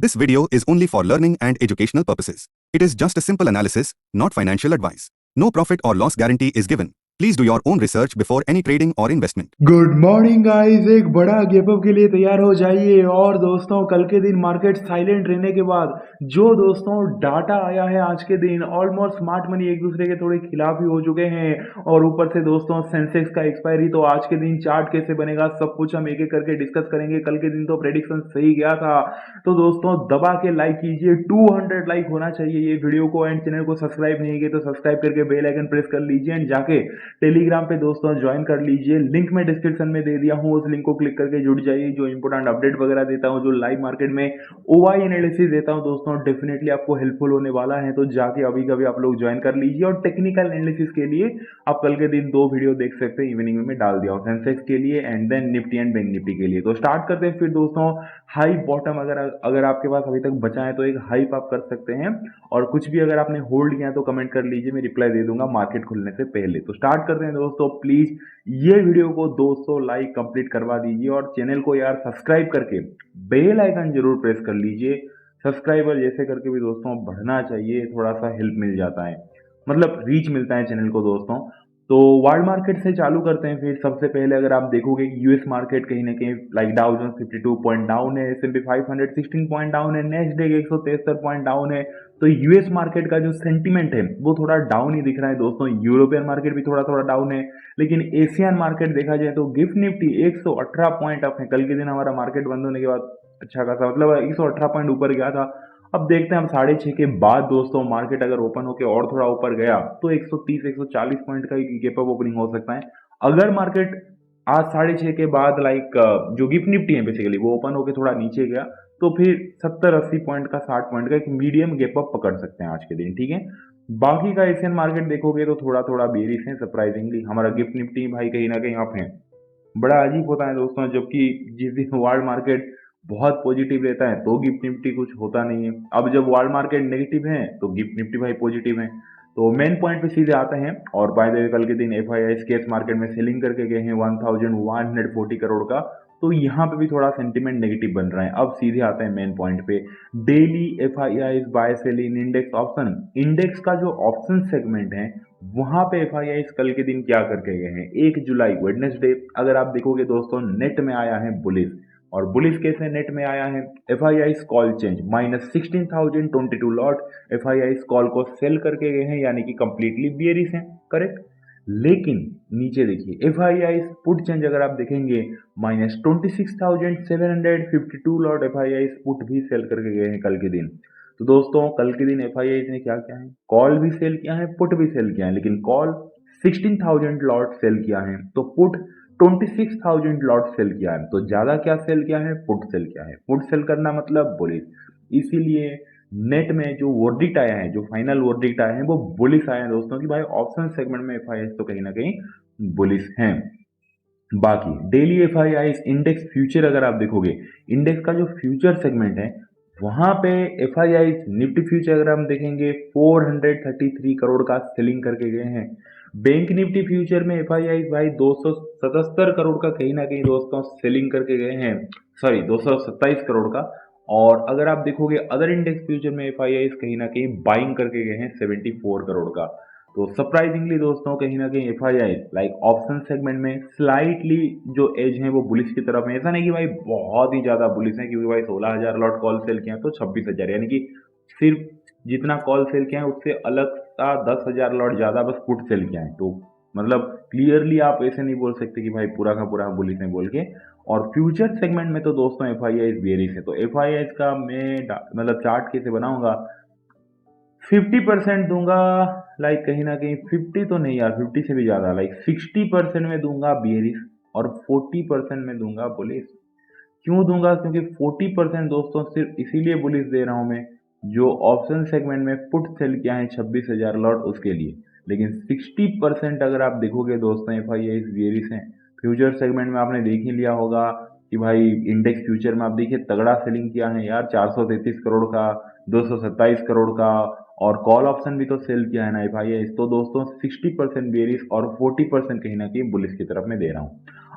This video is only for learning and educational purposes. It is just a simple analysis, not financial advice. No profit or loss guarantee is given. Please do your own research before any trading or investment. Good morning guys, एक बड़ा gap up के लिए तैयार हो जाइए। और दोस्तों, कल के दिन मार्केट साइलेंट रहने के बाद जो दोस्तों डाटा आया है आज के दिन, ऑलमोस्ट स्मार्ट मनी एक दूसरे के थोड़े खिलाफ ही हो चुके हैं। और ऊपर से दोस्तों सेंसेक्स का एक्सपायरी, तो आज के दिन चार्ट कैसे बनेगा सब कुछ हम एक एक करके डिस्कस करेंगे। कल के दिन तो प्रेडिक्शन सही गया था, तो दोस्तों दबा के लाइक कीजिए, 200 लाइक होना चाहिए ये वीडियो को। एंड चैनल को सब्सक्राइब नहीं किए तो सब्सक्राइब करके बेल आइकन प्रेस कर लीजिए एंड जाके टेलीग्राम पे दोस्तों ज्वाइन कर लीजिए। लिंक में डिस्क्रिप्शन में दे दिया हूँ, उस लिंक को क्लिक करके जुड़ जाइए। जो इंपोर्टेंट अपडेट वगैरह देता हूँ, जो लाइव मार्केट में ओवाई एनालिसिस देता हूँ दोस्तों, डेफिनेटली आपको हेल्पफुल होने वाला है। तो जाके अभी कभी आप लोग ज्वाइन कर लीजिए। और टेक्निकल एनालिसिस के लिए आप कल के दिन 2 वीडियो देख सकते हैं, इवनिंग में मैं डाल दिया हूँ, सेंसेक्स के लिए and then Nifty and bank Nifty के लिए। तो स्टार्ट करते हैं फिर दोस्तों। हाई बॉटम अगर आपके पास अभी तक बचा है तो एक हाइप आप कर सकते हैं। और कुछ भी अगर आपने होल्ड किया है तो कमेंट कर लीजिए, मैं रिप्लाई दे दूंगा मार्केट खुलने से पहले। तो स्टार्ट करते हैं दोस्तों। प्लीज ये वीडियो को 200 लाइक कंप्लीट करवा दीजिए और चैनल को यार सब्सक्राइब करके बेल आइकन जरूर प्रेस कर लीजिए। सब्सक्राइबर जैसे करके भी दोस्तों बढ़ना चाहिए, थोड़ा सा हेल्प मिल जाता है, मतलब रीच मिलता है चैनल को दोस्तों। तो वर्ल्ड मार्केट से चालू करते हैं फिर। सबसे पहले अगर आप देखोगे यूएस मार्केट कहीं ना कहीं like Dow Jones 52 point down है, S&P 500 16 पॉइंट डाउन है, नेस्डेक 173 पॉइंट डाउन है। तो यूएस मार्केट का जो सेंटीमेंट है वो थोड़ा डाउन ही दिख रहा है दोस्तों। यूरोपियन मार्केट भी थोड़ा थोड़ा डाउन है, लेकिन एशियन मार्केट देखा जाए तो गिफ्ट निफ्टी 118 पॉइंट अप है। कल के दिन हमारा मार्केट बंद होने के बाद अच्छा खासा, मतलब 118 पॉइंट ऊपर गया था। अब देखते हैं हम 6:30 के बाद दोस्तों मार्केट अगर ओपन होकर और थोड़ा ऊपर गया तो 130 140 पॉइंट का गैप अप ओपनिंग हो सकता है। अगर मार्केट आज 6:30 के बाद लाइक जो गिफ्ट निफ्टी है बेसिकली वो ओपन होकर थोड़ा नीचे गया तो फिर 70-80 पॉइंट का 60 पॉइंट का एक मीडियम गैप अप पकड़ सकते हैं आज के दिन, ठीक है। बाकी का एशियन मार्केट देखोगे तो थोड़ा थोड़ा बेरिश है सरप्राइजिंगली। हमारा गिफ्ट निफ्टी भाई कहीं ना कहीं अप है, बड़ा अजीब होता है दोस्तों। जबकि जिस दिन वर्ल्ड मार्केट बहुत पॉजिटिव रहता है तो गिफ्ट निफ्टी कुछ होता नहीं है। अब जब वर्ल्ड मार्केट नेगेटिव है तो गिफ्ट निफ्टी भाई पॉजिटिव है। तो मेन पॉइंट पे सीधे आते हैं। और बाय द वे कल के दिन एफआईआई केस मार्केट में सेलिंग करके गए हैं 1140 करोड़ का। तो यहाँ पे भी थोड़ा सेंटीमेंट नेगेटिव बन रहा है। अब सीधे आते हैं मेन पॉइंट पे। डेली एफआईआई बाय सेल इन इंडेक्स ऑप्शन, इंडेक्स का जो ऑप्शन सेगमेंट है वहां पे एफआईआई कल के दिन क्या करके गए हैं। 1 जुलाई वेडनेसडे अगर आप देखोगे दोस्तों नेट में आया है बुलिश। और बुलिश कैसे नेट में आया है, FII call change -16,022 lot FII call को सेल करके गए हैं, यानी कि कंप्लीटली बियरिश हैं, करेक्ट। लेकिन नीचे देखिए एफआईआई पुट चेंज अगर आप देखेंगे -26,752 लॉट एफआईआई पुट भी सेल करके गए हैं कल के दिन। तो दोस्तों कल के दिन एफआईआई ने क्या किया है, कॉल भी सेल किया है, पुट भी सेल किया है। लेकिन कॉल 16,000 लॉट सेल किया है, तो पुट 26,000 लॉट सेल किया है। तो ज्यादा क्या सेल किया है, पुट सेल किया है। पुट सेल करना मतलब बुलिश। इसीलिए नेट में जो वर्डिक्ट आया है, जो फाइनल वर्डिक्ट आया है वो बुलिश आया है दोस्तों कि भाई ऑप्शन सेगमेंट में एफआईआई तो कहीं ना कहीं बुलिश हैं। बाकी डेली एफआईआई इंडेक्स फ्यूचर अगर आप देखोगे, इंडेक्स का जो फ्यूचर सेगमेंट है वहां पे एफआईआई निफ्टी फ्यूचर अगर हम देखेंगे 433 करोड़ का सेलिंग करके गए हैं। बैंक निफ्टी फ्यूचर में एफआईआई भाई 277 करोड़ का कहीं ना कहीं दोस्तों सेलिंग करके गए हैं, सॉरी 227 करोड़ का। और अगर आप देखोगे अदर इंडेक्स फ्यूचर में एफआईआई कहीं ना कहीं बाइंग करके गए हैं 74 करोड़ का। तो सरप्राइजिंगली दोस्तों कहीं ना कहीं एफआईआई लाइक ऑप्शन सेगमेंट में स्लाइटली जो एज है वो बुलिश की तरफ है। ऐसा नहीं कि भाई बहुत ही ज्यादा बुलिश है, क्योंकि भाई 16,000 लॉट कॉल सेल किया तो 26,000, यानी कि सिर्फ जितना कॉल सेल किया है उससे अलग सा 10,000 लॉट ज्यादा बस पुट सेल किया है। तो मतलब क्लियरली आप ऐसे नहीं बोल सकते कि भाई पूरा का पूरा बुलिश है बोल के। और फ्यूचर सेगमेंट में तो दोस्तों एफआईआई बेरिश है। तो एफआईआई का मैं मतलब चार्ट कैसे बनाऊंगा, 50% दूंगा, लाइक कहीं ना कहीं 50 तो नहीं यार, 50 से भी ज्यादा, लाइक 60% में दूंगा बियरिश और 40% में दूंगा बुलिश। क्यों दूंगा, क्योंकि 40% दोस्तों सिर्फ इसीलिए बुलिश दे रहा हूं मैं, जो ऑप्शन सेगमेंट में पुट सेल किया है 26,000 लॉट उसके लिए। लेकिन 60% अगर आप देखोगे दोस्तों एफआईआई बियरिश है। फ्यूचर सेगमेंट में आपने देख ही लिया होगा कि भाई इंडेक्स फ्यूचर में आप देखिए तगड़ा सेलिंग किया है यार, 433 करोड़ का, 227 करोड़ का। और कॉल ऑप्शन भी तो सेल किया है ना एफआईआई। तो दोस्तों 60% बेरिश और 40% कहीं ना कहीं बुलिश की तरफ में दे रहा हूं।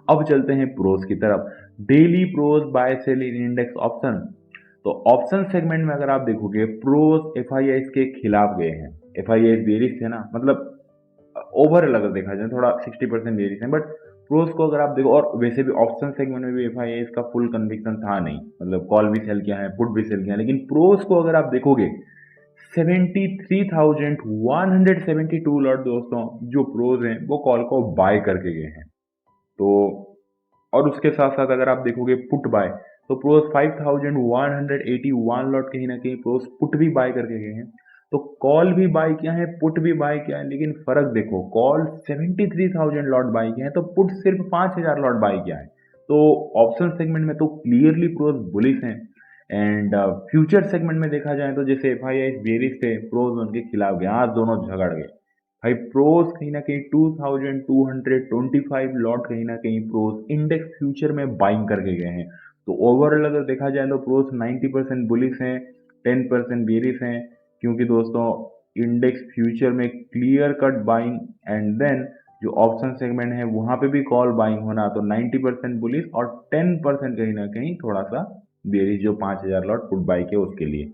अब चलते हैं प्रोज की तरफ। डेली प्रोज बाय सेल इन इंडेक्स ऑप्शन। तो ऑप्शन सेगमेंट में अगर आप देखोगे प्रोस एफआईआईस के खिलाफ गए हैं। एफआईआईस बेरिश थे ना, मतलब ओवरऑल अगर देखा जाए थोड़ा 60% बेरिश है, बट प्रोस को अगर आप देखो, और वैसे भी ऑप्शन सेगमेंट में भी एफआईआईस का फुल कन्विक्शन था नहीं, मतलब कॉल भी सेल किया है, पुट भी सेल किया है, लेकिन प्रोस को अगर आप देखोगे 73,172 लॉट दोस्तों जो प्रोज हैं वो कॉल को बाय करके गए हैं। तो और उसके साथ साथ अगर आप देखोगे पुट बाय, तो प्रोस 5,181 लॉट कहीं ना कहीं प्रोस पुट भी बाय करके गए हैं। तो कॉल भी बाय किया है, पुट भी बाय किया है, लेकिन फर्क देखो, कॉल 73,000 लॉट बाय किया है तो पुट सिर्फ 5,000 लॉट बाय किया है। तो ऑप्शन सेगमेंट में तो क्लियरली प्रोस बुलिश हैं। एंड फ्यूचर सेगमेंट में देखा जाए तो जैसे एफआईआई बेरिश थे, प्रोज उनके खिलाफ गए, आज दोनों झगड़ गए भाई। प्रोज कहीं ना कहीं 2225 लॉट कहीं ना कहीं प्रोज इंडेक्स फ्यूचर में बाइंग करके गए हैं। तो ओवरऑल अगर देखा जाए तो प्रोज 90% बुलिश हैं, 10% बेरिश हैं, क्योंकि दोस्तों इंडेक्स फ्यूचर में clear cut buying and then जो ऑप्शन सेगमेंट है वहां पे भी कॉल बाइंग होना, तो 90% बुलिश और 10% कहीं ना कहीं थोड़ा सा बेरिश, जो 5,000 लॉट पुट बाई के उसके लिए।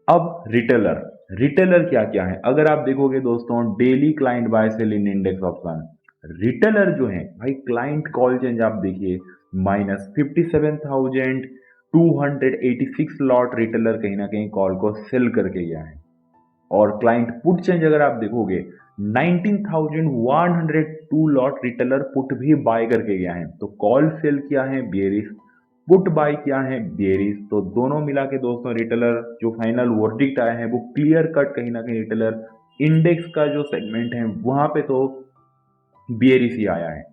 अब रिटेलर, रिटेलर क्या क्या है अगर आप देखोगे दोस्तों, डेली क्लाइंट बाय सेल इन इंडेक्स ऑप्शन। रिटेलर जो है भाई, क्लाइंट कॉल चेंज आप देखिए -57,286 लॉट रिटेलर कहीं ना कहीं कॉल को सेल करके गया है। और क्लाइंट पुट चेंज अगर आप देखोगे 19,102 लॉट रिटेलर पुट भी बाय करके गया है। तो कॉल सेल किया है बियरिश, पुट बाय किया है बियरिश, तो दोनों मिला के दोस्तों रिटेलर जो फाइनल वर्डिक्ट आया है वो क्लियर कट कहीं ना कहीं रिटेलर इंडेक्स का जो सेगमेंट है वहां पे तो बियरिश ही आया है।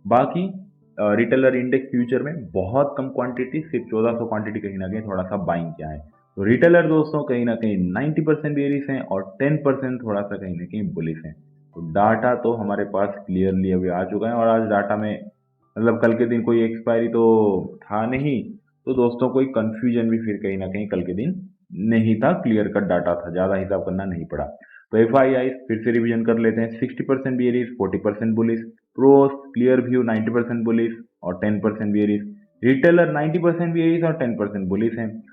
बाकी रिटेलर इंडेक्स फ्यूचर में बहुत कम क्वांटिटी, सिर्फ 1400 क्वांटिटी कहीं ना कहीं थोड़ा सा बाइंग किया है। तो रिटेलर दोस्तों कहीं ना कहीं 90% बेरिश हैं और 10% थोड़ा सा कहीं ना कहीं बुलिश हैं। तो डाटा तो हमारे पास क्लियरली अभी आ चुका है, और आज डाटा में मतलब कल के दिन कोई एक्सपायरी तो था नहीं, तो दोस्तों कोई कंफ्यूजन भी फिर कहीं ना कहीं कल के दिन नहीं था, क्लियर कट डाटा था, ज़्यादा हिसाब करना नहीं पड़ा। तो एफ आई आई फिर से रिविजन कर लेते हैं, 60% bearish, 40% bullish, pros clear view 90% bullish और 10% बेरिश, रिटेलर 90% बेरिश और 10% बुलिश हैं।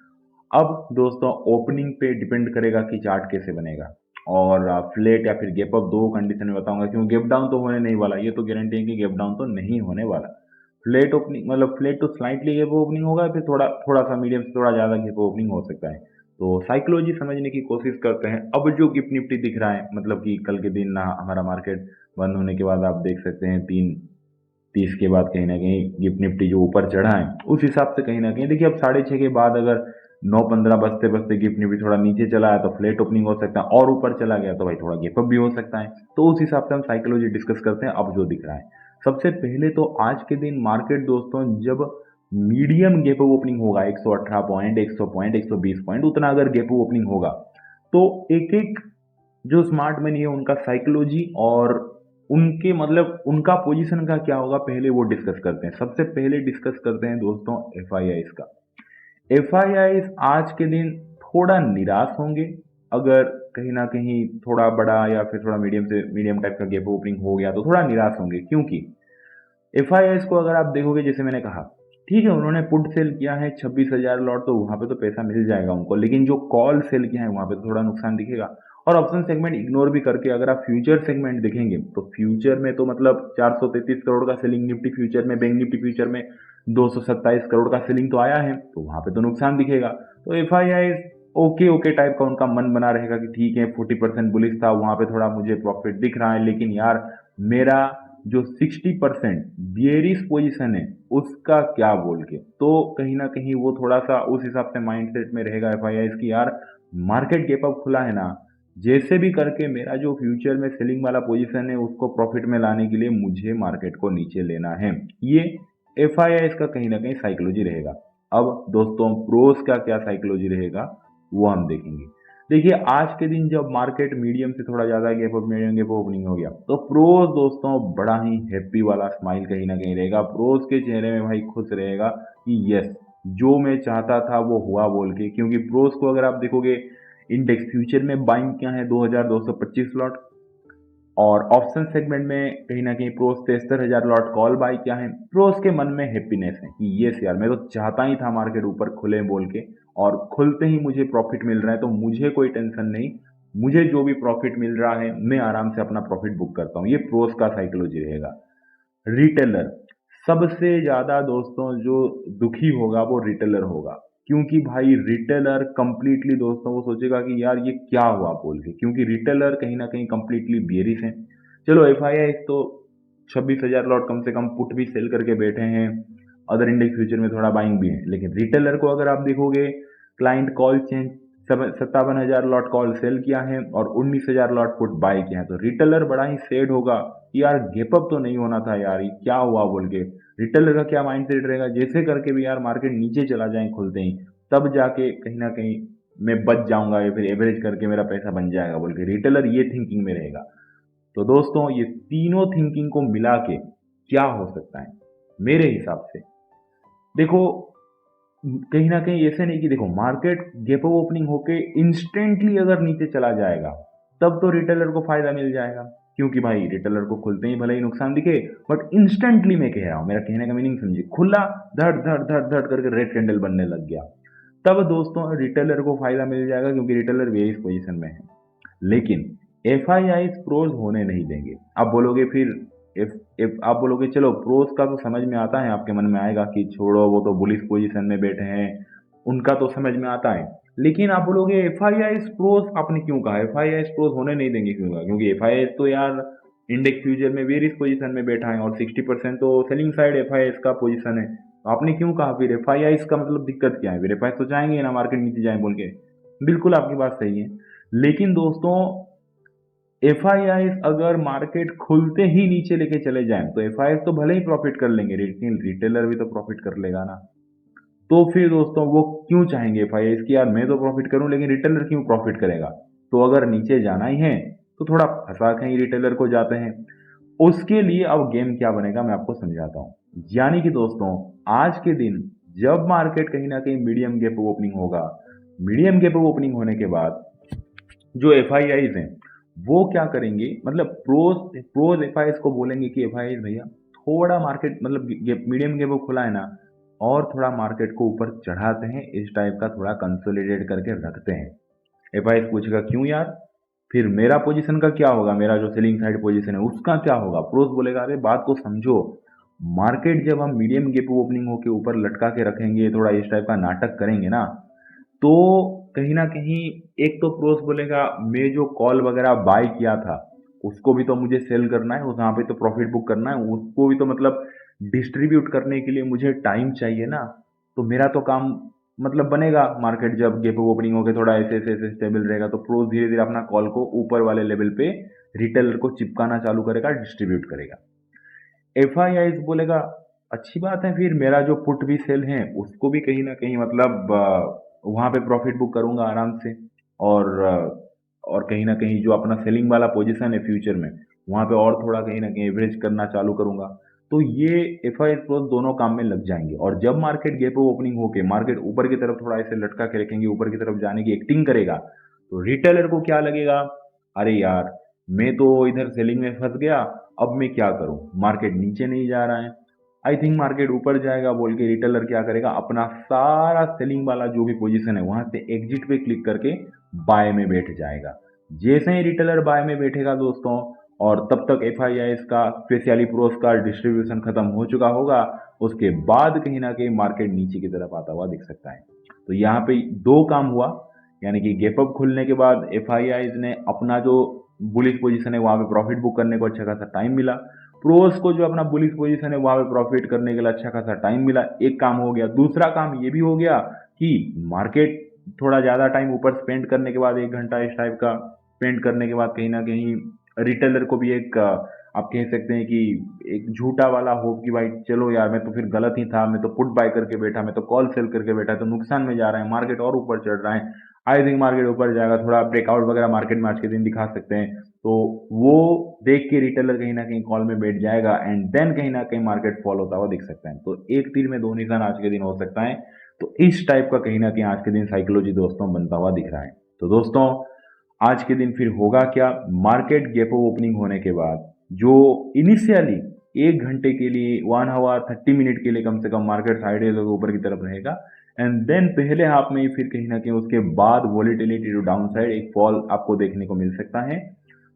अब दोस्तों ओपनिंग पे डिपेंड करेगा कि चार्ट कैसे बनेगा, और फ्लैट या फिर गैप अप, दो कंडीशन में बताऊंगा, क्योंकि गैप डाउन तो होने नहीं वाला, ये तो गारंटी है कि गैप डाउन तो नहीं होने वाला। फ्लैट ओपनिंग मतलब फ्लैट तो स्लाइटली गैप ओपनिंग होगा, फिर थोड़ा थोड़ा सा मीडियम से थोड़ा ज़्यादा गैप ओपनिंग हो सकता है। तो साइकोलॉजी समझने की कोशिश करते हैं। अब जो गिफ्ट निफ्टी दिख रहा है, मतलब कि कल के दिन हमारा मार्केट बंद होने के बाद आप देख सकते हैं 3:30 के बाद कहीं ना कहीं गिफ्ट निफ्टी जो ऊपर चढ़ा है, उस हिसाब से कहीं ना कहीं देखिए अब 6:30 के बाद अगर 9:15 बजते बजते गिफ्ट निफ्टी थोड़ा नीचे चला है तो फ्लैट ओपनिंग हो सकता है, और ऊपर चला गया तो भाई थोड़ा गैप अप भी हो सकता है। तो उस हिसाब से हम साइकोलॉजी डिस्कस करते हैं। अब जो दिख रहा है, सबसे पहले तो आज के दिन मार्केट दोस्तों जब मीडियम गैप अप ओपनिंग होगा, 118 पॉइंट, 100 पॉइंट, 120 पॉइंट, उतना अगर गैप अप ओपनिंग होगा, तो एक एक जो स्मार्ट मनी है उनका साइकोलॉजी और उनके मतलब उनका पोजीशन का क्या होगा, पहले वो डिस्कस करते हैं। सबसे पहले डिस्कस करते हैं दोस्तों एफ आई आई का। एफ आई आई आज के दिन थोड़ा निराश होंगे अगर कहीं ना कहीं थोड़ा बड़ा या फिर थोड़ा मीडियम से मीडियम टाइप का गैप ओपनिंग हो गया तो थोड़ा निराश होंगे, क्योंकि एफ आई एस को अगर आप देखोगे, जैसे मैंने कहा, ठीक है उन्होंने पुट सेल किया है 26,000 लॉट, तो वहां पे तो पैसा मिल जाएगा उनको, लेकिन जो कॉल सेल किया है वहां पे तो थोड़ा नुकसान दिखेगा। और ऑप्शन सेगमेंट इग्नोर भी करके अगर आप फ्यूचर सेगमेंट देखेंगे तो फ्यूचर में तो मतलब 433 करोड़ का सेलिंग निफ्टी फ्यूचर में, बैंक निफ्टी फ्यूचर में 227 करोड़ का सेलिंग तो आया है, तो वहां पे तो नुकसान दिखेगा। तो F I I okay okay type का उनका मन बना रहेगा कि ठीक है 40% बुलिश था, वहां पे थोड़ा मुझे प्रॉफिट दिख रहा है, लेकिन यार मेरा जो 60% बियरिश पोजीशन है उसका क्या बोल के, तो कहीं ना कहीं वो थोड़ा सा उस हिसाब से माइंडसेट में रहेगा एफ आई आई की, यार मार्केट गैप अप खुला है ना, जैसे भी करके मेरा जो फ्यूचर में सेलिंग वाला पोजीशन है उसको प्रॉफिट में लाने के लिए मुझे मार्केट को नीचे लेना है। ये एफ आई आई का कहीं ना कहीं साइकोलॉजी रहेगा। अब दोस्तों प्रोस का क्या साइकोलॉजी रहेगा वो हम देखेंगे। देखिए आज के दिन जब मार्केट मीडियम से थोड़ा ज़्यादा gap up, medium gap opening हो गया, तो प्रोस दोस्तों बड़ा ही हैप्पी वाला स्माइल कहीं ना कहीं रहेगा, प्रोस के चेहरे में भाई खुश रहेगा कि यस जो मैं चाहता था वो हुआ बोल के, क्योंकि प्रोस को अगर आप देखोगे इंडेक्स फ्यूचर में बाइंग क्या है 2,225 लॉट, और ऑप्शन सेगमेंट में कहीं ना कहीं प्रोस 73,000 लॉट कॉल बाय क्या है। प्रोस के मन में हैप्पीनेस है कि ये यार मैं तो चाहता ही था मार्केट ऊपर खुले बोल के, और खुलते ही मुझे प्रॉफिट मिल रहा है तो मुझे कोई टेंशन नहीं, मुझे जो भी प्रॉफिट मिल रहा है मैं आराम से अपना प्रॉफिट बुक करता हूँ। ये प्रोस का साइकोलॉजी रहेगा। रिटेलर, सबसे ज़्यादा दोस्तों जो दुखी होगा वो रिटेलर होगा, क्योंकि भाई रिटेलर कंप्लीटली दोस्तों वो सोचेगा कि यार ये क्या हुआ बोल के, क्योंकि रिटेलर कहीं ना कहीं कंप्लीटली बियरिश है। चलो एफ तो 26,000 लॉट कम से कम पुट भी सेल करके बैठे हैं, अदर इंडेक्स फ्यूचर में थोड़ा बाइंग भी है, लेकिन रिटेलर को अगर आप देखोगे client call change 57,000 lot call sell किया है और 19,000 लॉट पुट बाय किया है, तो रिटेलर बड़ा ही सैड होगा कि यार गेप अप तो नहीं होना था यार, ये क्या हुआ बोल के। रिटेलर का क्या माइंड सेट रहेगा, जैसे करके भी यार मार्केट नीचे चला जाए खुलते ही, तब जाके कहीं ना कहीं मैं बच जाऊंगा या फिर एवरेज करके मेरा पैसा बन जाएगा बोल के रिटेलर ये थिंकिंग में रहेगा। तो दोस्तों ये तीनों थिंकिंग को मिला के क्या हो सकता है मेरे हिसाब से, देखो कहीं ना कहीं ऐसे नहीं कि देखो मार्केट गैप अप ओपनिंग होके इंस्टेंटली अगर नीचे चला जाएगा तब तो रिटेलर को फायदा मिल जाएगा, क्योंकि भाई रिटेलर को खुलते ही भले ही नुकसान दिखे, बट इंस्टेंटली मैं कह रहा हूं, मेरा कहने का मीनिंग समझिए, खुला धड़ धड़ धड़ धड़ करके रेड कैंडल बनने लग गया, तब दोस्तों रिटेलर को फायदा मिल जाएगा क्योंकि रिटेलर बेरिश पोजीशन में है। लेकिन एफ आई आई प्रोज होने नहीं देंगे। आप बोलोगे फिर आप बोलोगे चलो प्रोज का तो समझ में आता है, आपके मन में आएगा कि छोड़ो वो तो बुलिश पोजीशन में बैठे हैं, उनका तो समझ में आता है। लेकिन आप बोलोगे एफ आई आई प्रोज आपने क्यों कहा, एफ आई आई प्रोज होने नहीं देंगे क्यों कहा, क्योंकि एफ आई आई तो यार इंडेक्स फ्यूचर में वेरियस पोजीशन में बैठा है और 60% तो सेलिंग साइड एफ आई आई का पोजीशन है, तो आपने क्यों कहा फिर एफ आई आई का मतलब दिक्कत क्या है, फिर एफ आई तो चाहेंगे ना मार्केट नीचे जाए बोल के। बिल्कुल आपकी बात सही है, लेकिन दोस्तों एफ आई आई अगर मार्केट खुलते ही नीचे लेके चले जाएं तो एफ आई तो भले ही प्रॉफिट कर लेंगे, लेकिन रिटेलर भी तो प्रॉफिट कर लेगा ना। तो फिर दोस्तों वो क्यों चाहेंगे एफ आई आई कि यार मैं तो प्रॉफिट करूं लेकिन रिटेलर क्यों प्रॉफिट करेगा। तो अगर नीचे जाना ही है तो थोड़ा फंसा कहीं रिटेलर को जाते हैं। उसके लिए अब गेम क्या बनेगा मैं आपको समझाता हूं। यानी कि दोस्तों आज के दिन जब मार्केट कहीं ना कहीं मीडियम गैप ओपनिंग होगा, मीडियम गैप ओपनिंग होने के बाद जो एफ आई आईज हैं वो क्या करेंगे, मतलब प्रोज एफ आई को बोलेंगे कि एफ आई भैया थोड़ा मार्केट मतलब मीडियम गैप खुला है ना, और थोड़ा मार्केट को ऊपर चढ़ाते हैं, इस टाइप का थोड़ा कंसोलिडेट करके रखते हैं। एफ आई पूछेगा क्यों यार, फिर मेरा पोजीशन का क्या होगा, मेरा जो सेलिंग साइड पोजीशन है उसका क्या होगा। प्रोस बोलेगा अरे बात को समझो, मार्केट जब हम मीडियम गैप ओपनिंग होके ऊपर लटका के रखेंगे, थोड़ा इस टाइप का नाटक करेंगे ना, तो कहीं ना कहीं एक तो प्रोस बोलेगा मैं जो कॉल वगैरह बाय किया था उसको भी तो मुझे सेल करना है, वहां पे तो प्रॉफिट बुक करना है, उसको भी तो मतलब डिस्ट्रीब्यूट करने के लिए मुझे टाइम चाहिए ना। तो मेरा तो काम मतलब बनेगा, मार्केट जब गैप ओपनिंग होकर थोड़ा ऐसे ऐसे ऐसे स्टेबल रहेगा तो प्रोस धीरे धीरे अपना कॉल को ऊपर वाले लेवल पे रिटेलर को चिपकाना चालू करेगा, डिस्ट्रीब्यूट करेगा। एफ आई आई बोलेगा अच्छी बात है, फिर मेरा जो पुट भी सेल है उसको भी कहीं ना कहीं मतलब वहां पे प्रॉफिट बुक करूंगा आराम से, और और कहीं ना कहीं जो अपना सेलिंग वाला पोजीशन है फ्यूचर में वहां पे और थोड़ा कहीं ना कहीं एवरेज करना चालू करूंगा। तो ये एफ आई प्रोस दोनों काम में लग जाएंगे, और जब मार्केट गैप ओपनिंग होके मार्केट ऊपर की तरफ थोड़ा ऐसे लटका के रखेंगे, ऊपर की तरफ जाने की एक्टिंग करेगा, तो रिटेलर को क्या लगेगा, अरे यार मैं तो इधर सेलिंग में फंस गया, अब मैं क्या करूं, मार्केट नीचे नहीं जा रहा है, आई थिंक मार्केट ऊपर जाएगा बोल के रिटेलर क्या करेगा, अपना सारा सेलिंग वाला जो भी पोजीशन है वहां से एग्जिट पे क्लिक करके बाय में बैठ जाएगा। जैसे ही रिटेलर बाय में बैठेगा दोस्तों, और तब तक एफ आई आई का स्पेशली प्रोस का डिस्ट्रीब्यूशन खत्म हो चुका होगा, उसके बाद कहीं ना कहीं मार्केट नीचे की तरफ आता हुआ दिख सकता है। तो यहाँ पे दो काम हुआ, यानी कि गैप अप खुलने के बाद एफ आई आई ने अपना जो बुलिश पोजीशन है वहां पे प्रॉफिट बुक करने को अच्छा खासा टाइम मिला, प्रोस को जो अपना बुलिश पोजीशन है वहां पे प्रॉफिट करने के लिए अच्छा खासा टाइम मिला, एक काम हो गया। दूसरा काम ये भी हो गया कि मार्केट थोड़ा ज्यादा टाइम ऊपर स्पेंड करने के बाद, 1 घंटा इस टाइप का स्पेंड करने के बाद, कहीं ना कहीं रिटेलर को भी एक आप कह सकते हैं कि एक झूठा वाला होप कि भाई चलो यार मैं तो फिर गलत ही था, मैं तो पुट बाय करके बैठा, मैं तो कॉल सेल करके बैठा, तो नुकसान में जा रहा है, मार्केट और ऊपर चढ़ रहा है, आई थिंक मार्केट ऊपर जाएगा, थोड़ा ब्रेकआउट वगैरह मार्केट में आज के दिन दिखा सकते हैं। तो वो देख के रिटेलर कहीं ना कहीं कॉल में बैठ जाएगा, एंड देन कहीं ना कहीं मार्केट फॉल होता हुआ दिख सकता है। तो एक तीर में दो निशान आज के दिन हो सकता है। तो इस टाइप का कहीं ना कहीं आज के दिन साइकोलॉजी दोस्तों बनता हुआ दिख रहा है। तो दोस्तों आज के दिन फिर होगा क्या, मार्केट गैप ओपनिंग होने के बाद जो इनिशियली 1 घंटे के लिए 1 आवर 30 मिनट के लिए कम से कम मार्केट साइड ऊपर की तरफ रहेगा, एंड देन पहले हाफ में ही फिर कहीं ना कहीं उसके बाद वॉलीटिलिटी टू डाउन साइड एक फॉल आपको देखने को मिल सकता है।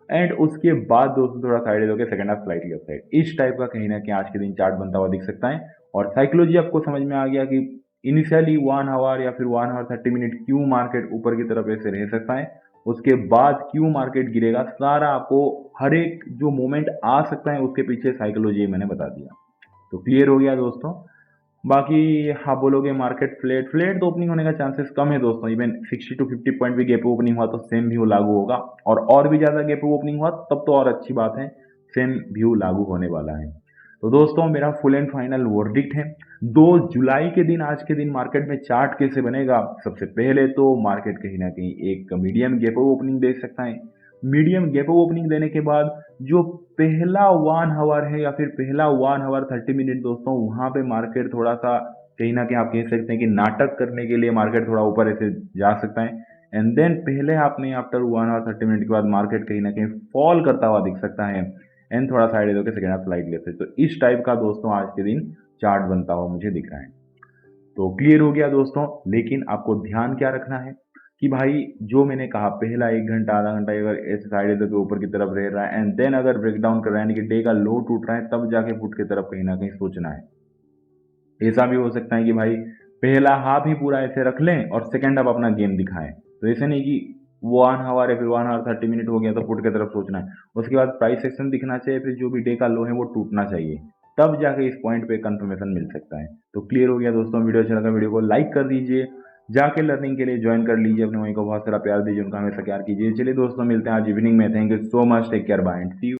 एंड उसके बाद दोस्तों थोड़ा साइड होकर second half slightly up side, इस टाइप का कहीं ना कहीं आज के दिन चार्ट बनता हुआ दिख सकता है। और साइकोलॉजी आपको समझ में आ गया कि इनिशियली 1 आवर या फिर 1 आवर 30 मिनट क्यों मार्केट ऊपर की तरफ ऐसे रह सकता है, उसके बाद क्यों मार्केट गिरेगा, सारा आपको हर एक जो मोमेंट आ सकता है उसके पीछे साइकोलॉजी मैंने बता दिया। तो क्लियर हो गया दोस्तों। बाकी आप बोलोगे मार्केट फ्लैट फ्लैट तो ओपनिंग होने का चांसेस कम है दोस्तों। इवन 60 to 50 पॉइंट भी गैप ओपनिंग हुआ तो सेम व्यू लागू होगा, और भी ज़्यादा गैप ओपनिंग हुआ तब तो और अच्छी बात है, सेम व्यू लागू होने वाला है। तो दोस्तों मेरा फुल एंड फाइनल वर्डिक्ट है 2 जुलाई के दिन, आज के दिन मार्केट में चार्ट कैसे बनेगा। सबसे पहले तो मार्केट कहीं ना कहीं एक मीडियम गैप ओपनिंग दे सकता है। मीडियम गैप ओपनिंग देने के बाद जो पहला 1 आवर है या फिर पहला 1 आवर 30 मिनट दोस्तों, वहाँ पे मार्केट थोड़ा सा कहीं ना कहीं आप कह सकते हैं कि नाटक करने के लिए मार्केट थोड़ा ऊपर ऐसे जा सकता है। एंड देन पहले आपने आफ्टर 1 आवर 30 मिनट के बाद मार्केट कहीं ना कहीं फॉल करता हुआ दिख सकता है, एंड थोड़ा साइड होकर सेकेंड हाफ स्लाइड लेते। तो इस टाइप का दोस्तों आज के दिन चार्ट बनता हुआ मुझे दिख रहा है। तो क्लियर हो गया दोस्तों। लेकिन आपको ध्यान क्या रखना है कि भाई जो मैंने कहा पहला 1 घंटा आधा घंटा अगर ऐसे साइड इधर के ऊपर की तरफ रह रहा है, एंड देन अगर ब्रेकडाउन कर रहा है यानी कि डे का लो टूट रहा है, तब जाके पुट की तरफ कहीं ना कहीं सोचना है। ऐसा भी हो सकता है कि भाई पहला हाफ ही पूरा ऐसे रख लें और सेकेंड हाफ अपना गेम दिखाएं। तो ऐसे नहीं कि 1 आवर या फिर 1 आवर 30 मिनट हो गया तो पुट की तरफ सोचना है। उसके बाद प्राइस सेक्शन दिखना चाहिए, फिर जो भी डे का लो है वो टूटना चाहिए, तब जाके इस पॉइंट पे कंफर्मेशन मिल सकता है। तो क्लियर हो गया दोस्तों। वीडियो अच्छा लगा वीडियो को लाइक कर दीजिए, जाके लर्निंग के लिए ज्वाइन कर लीजिए, अपने वहीं को बहुत सारा प्यार दीजिए, उनका हमेशा प्यार कीजिए। चलिए दोस्तों मिलते हैं आज इवनिंग में। Thank you so much, take care, bye and see you.